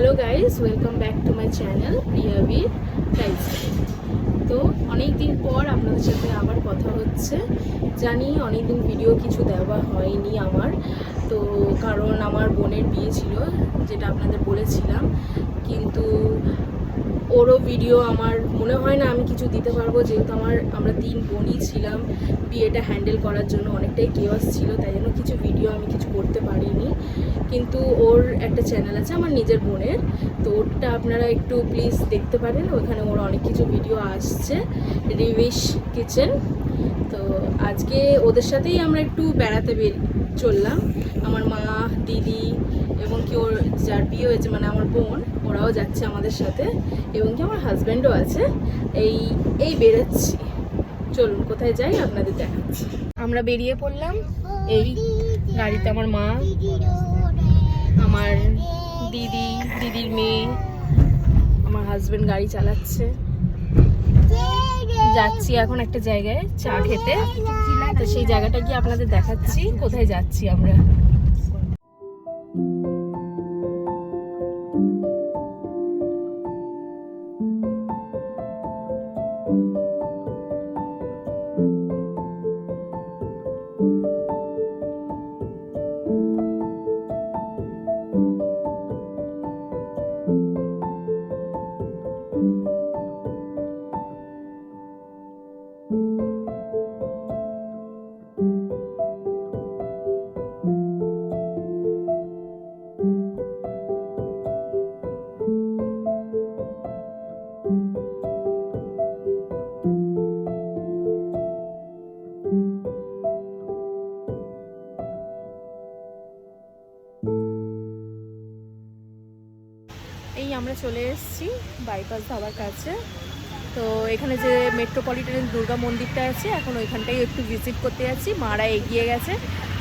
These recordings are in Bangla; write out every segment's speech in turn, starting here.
Hello guys, welcome back to my channel Priyabir lifestyle. তো অনেক দিন পর আপনাদের সাথে আবার কথা হচ্ছে। জানি অনেক দিন ভিডিও কিছু দেওয়া হয়নি আমার, তো কারণ আমার বোনের বিয়ে ছিল যেটা আপনাদের বলেছিলাম, কিন্তু ওরও ভিডিও আমার মনে হয় না আমি কিছু দিতে পারবো, যেহেতু আমরা 3 বোনই ছিলাম। বিয়েটা হ্যান্ডেল করার জন্য অনেকটাই কেওয়াস ছিল, তাই জন্য কিছু ভিডিও আমি কিছু করতে পারিনি। কিন্তু ওর একটা চ্যানেল আছে আমার নিজের বোনের, তো ওটা আপনারা একটু প্লিজ দেখতে পারেন। ওখানে ওর অনেক কিছু ভিডিও আসছে, রিভিশ কিচেন। তো আজকে ওদের সাথেই আমরা একটু বেড়াতে চললাম। আমার মা, দিদি এবং কি ওর যার বিয়ে হয়েছে মানে আমার বোন, ওরাও যাচ্ছে আমাদের সাথে, এবং কি আমার হাজব্যান্ডও আছে। এই বেরোচ্ছি, চলুন কোথায় যাই আপনাদের দেখাচ্ছি। আমরা বেরিয়ে পড়লাম। এই গাড়িতে আমার মা, আমার দিদির মেয়ে, আমার হাজব্যান্ড গাড়ি চালাচ্ছে। যাচ্ছি এখন একটা জায়গায় চা খেতে, তো সেই জায়গাটা গিয়ে আপনাদের দেখাচ্ছি কোথায় যাচ্ছি আমরা। এই আমরা চলে এসেছি বাইপাস ধাবার কাছে। তো এখানে যে মেট্রোপলিটনের দুর্গা মন্দিরটা আছে, এখন ওইখানটাই একটু ভিজিট করতে যাচ্ছি। মারা এগিয়ে গেছে,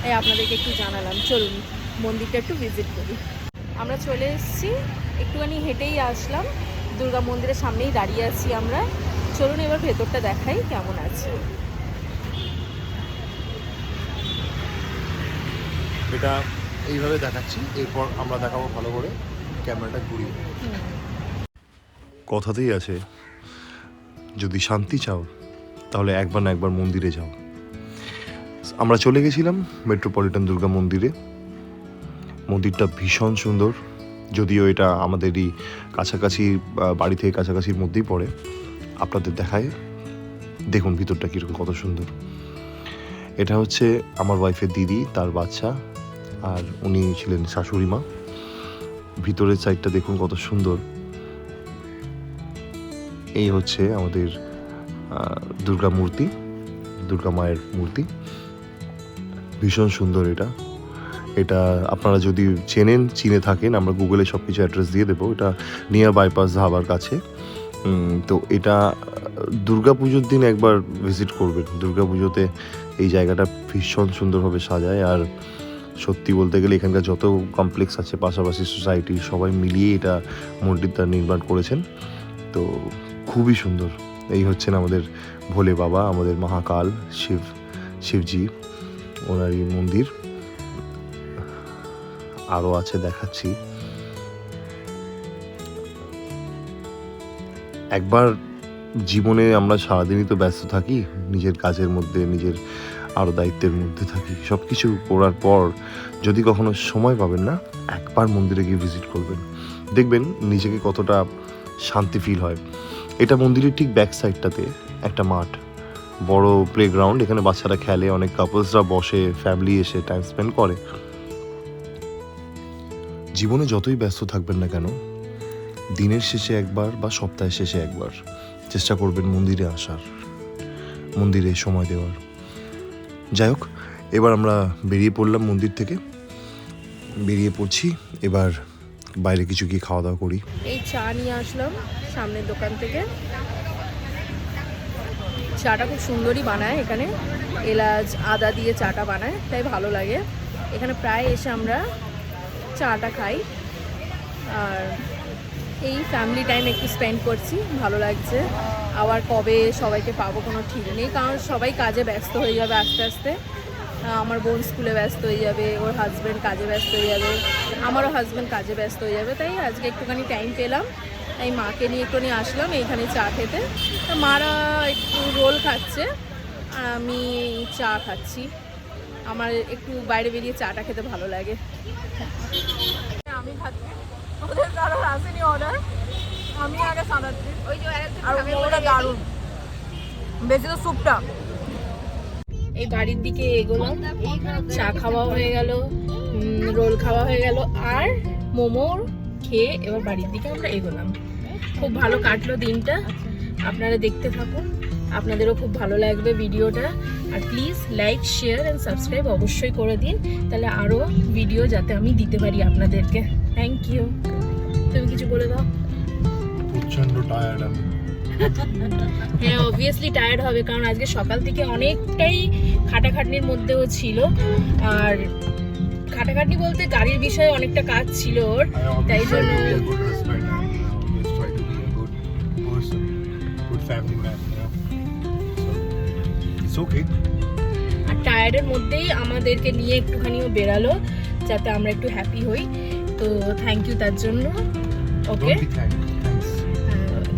তাই আপনাদেরকে একটু জানালাম। চলুন মন্দিরটা একটু ভিজিট করি। আমরা চলে এসেছি, একটুখানি হেঁটেই আসলাম, দুর্গা মন্দিরের সামনেই দাঁড়িয়ে আছি আমরা। চলুন এবার ভেতরটা দেখাই কেমন আছে। এটা এইভাবে দেখাচ্ছি, এরপর আমরা দেখাবো ভালো করে ক্যামেরাটা ঘুরিয়ে। কথাতেই আছে, যদি শান্তি চাও তাহলে একবার না একবার মন্দিরে যাও। আমরা চলে গেছিলাম মেট্রোপলিটন দুর্গা মন্দিরে। মন্দিরটা ভীষণ সুন্দর, যদিও এটা আমাদেরই কাছাকাছি, বাড়ি থেকে কাছাকাছির মধ্যেই পড়ে। আপনাদের দেখায়, দেখুন ভিতরটা কীরকম, কত সুন্দর। এটা হচ্ছে আমার ওয়াইফের দিদি, তার বাচ্চা, আর উনি ছিলেন শাশুড়ি মা। ভিতরের সাইডটা দেখুন কত সুন্দর। এই হচ্ছে আমাদের দুর্গা মূর্তি, দুর্গা মায়ের মূর্তি, ভীষণ সুন্দর। এটা আপনারা যদি চিনে থাকেন, আমরা গুগলে সব কিছু অ্যাড্রেস দিয়ে দেবো। এটা নিয়ার বাইপাস ধাবার কাছে। তো এটা দুর্গা পুজোর দিন একবার ভিজিট করবেন। দুর্গা পুজোতে এই জায়গাটা ভীষণ সুন্দরভাবে সাজায়। আর সত্যি বলতে গেলে এখানকার যত কমপ্লেক্স আছে, পাশাপাশি সোসাইটি, সবাই মিলিয়ে এটা মন্দিরটা নির্মাণ করেছেন। তো খুবই সুন্দর। এই হচ্ছেন আমাদের ভোলে বাবা, আমাদের মহাকাল শিবজি, ওনারই মন্দির। আরও আছে, দেখাচ্ছি। একবার জীবনে আমরা সারাদিনই তো ব্যস্ত থাকি, নিজের কাজের মধ্যে, নিজের আরও দায়িত্বের মধ্যে থাকি। সব কিছু করার পর যদি কখনো সময় পাবেন না, একবার মন্দিরে গিয়ে ভিজিট করবেন, দেখবেন নিজেকে কতটা শান্তি ফিল হয়। এটা মন্দিরের ঠিক ব্যাক সাইডটাতে একটা মাঠ, বড় প্লেগ্রাউন্ড। এখানে বাচ্চারা খেলে, অনেক কাপলসরা বসে, ফ্যামিলি এসে টাইম স্পেন্ড করে। জীবনে যতই ব্যস্ত থাকবেন না কেন, দিনের শেষে একবার বা সপ্তাহের শেষে একবার চেষ্টা করবেন মন্দিরে আসার, মন্দিরে সময় দেওয়ার। যাই হোক, এবার আমরা বেরিয়ে পড়লাম মন্দির থেকে, বেরিয়ে পড়ছি। এবার বাইরে কিছু গিয়ে খাওয়া দাওয়া করি। এই চা নিয়ে আসলাম সামনের দোকান থেকে। চাটা খুব সুন্দরই বানায়, এখানে এলাচ আদা দিয়ে চাটা বানায়, তাই ভালো লাগে। এখানে প্রায় এসে আমরা চাটা খাই, আর এই ফ্যামিলি টাইম একটু স্পেন্ড করছি, ভালো লাগছে। আবার কবে সবাইকে পাবো কোনো ঠিক নেই, কারণ সবাই কাজে ব্যস্ত হয়ে যাবে আস্তে আস্তে। আমার বোন স্কুলে ব্যস্ত হয়ে যাবে, ওর হাজব্যান্ড কাজে ব্যস্ত হয়ে যাবে, আমারও হাজব্যান্ড কাজে ব্যস্ত হয়ে যাবে, তাই আজকে একটুখানি টাইম পেলাম, তাই মাকে নিয়ে একটুখানি আসলাম এইখানে চা খেতে। তো মারা একটু রোল খাচ্ছে আর আমি চা খাচ্ছি। আমার একটু বাইরে বেরিয়ে চাটা খেতে ভালো লাগে। আমি খাচ্ছি, ওদের কারোর আসেনি অর্ডার, আমি আগে সাঁতাচ্ছি। ওই যে আর ওটা দারুণ, বেশি তো স্যুপটা। এই বাড়ির দিকে এগোলাম, চা খাওয়া হয়ে গেল, রোল খাওয়া হয়ে গেল, আর মোমো খেয়ে এবার বাড়ির দিকে আমরা এগোলাম। খুব ভালো কাটলো দিনটা, আপনারা দেখতে থাকুন, আপনাদেরও খুব ভালো লাগবে ভিডিওটা। আর please like, share and subscribe অবশ্যই করে দিন, তাহলে আরও ভিডিও যাতে আমি দিতে পারি আপনাদেরকে। Thank you. তুমি কিছু বলে দাও। প্রচন্ড টায়ার্ড আমি। হ্যাঁ, অবভিয়াসলি টায়ার্ড হবে, কারণ আজকে সকাল থেকে অনেকটাই খাটাখাটনির মধ্যেও ছিল। আর খাটাখাটনি বলতে গাড়ির বিষয়ে অনেকটা কাজ ছিল ওর, তাই জন্য আর টায়ার্ডের মধ্যেই আমাদেরকে নিয়ে একটুখানিও বেরালো যাতে আমরা একটু হ্যাপি হই। তো থ্যাংক ইউ তার জন্য। ওকে,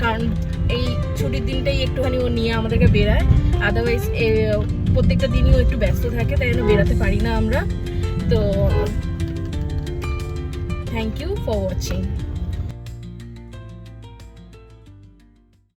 কারণ এই ছুটির দিনটাই একটুখানি ও নিয়ে আমাদেরকে বেরায়, আদারওয়াইজ প্রত্যেকটা দিনই ও একটু ব্যস্ত থাকে, তাই জন্য বেরাতে পারি না আমরা। তো থ্যাংক ইউ ফর ওয়াচিং।